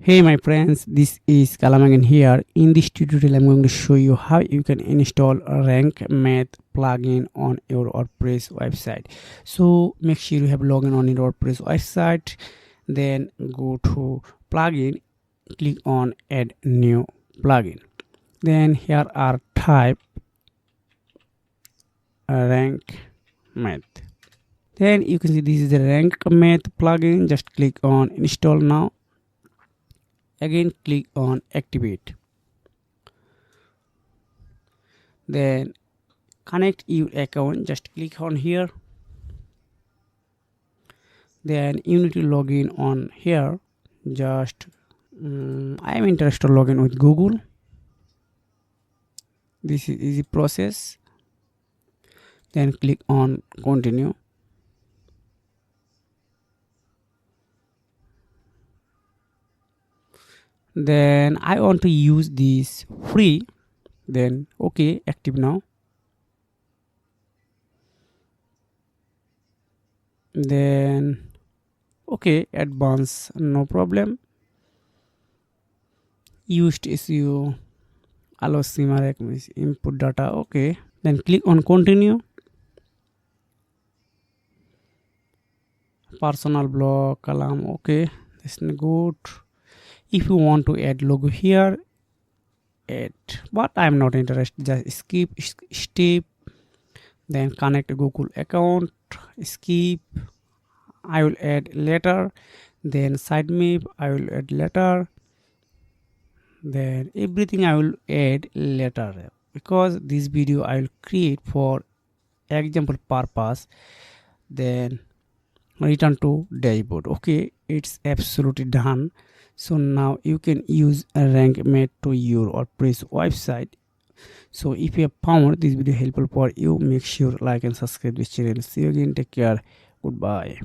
Hey my friends, this is Kalam again here. In this tutorial I'm going to show you how you can install a rank math plugin on your WordPress website. So make sure you have login on your WordPress website, then go to plugin, click on add new plugin. Then here are type rank math. Then you can see this is the rank math plugin. Just click on install now. Again click on activate. Then connect your account, just click on here. Then you need to log in on here. Just I am interested to log in with Google. This is easy process. Then click on continue. Then I want to use this free, then okay, active now. Then okay, advanced, no problem. Used issue, allow simmer input data, okay. Then click on continue. Personal blog, kalam, okay, this is good. If you want to add logo here, add, but I'm not interested, just skip step. Then connect Google account, skip, I will add later. Then sitemap, I will add later. Then everything I will add later, because this video I will create for example purpose. Then return to dashboard. Okay, it's absolutely done. So now you can use a rank math to your WordPress website. So if you have found this video helpful for you, make sure like and subscribe this channel. See you again, take care, goodbye.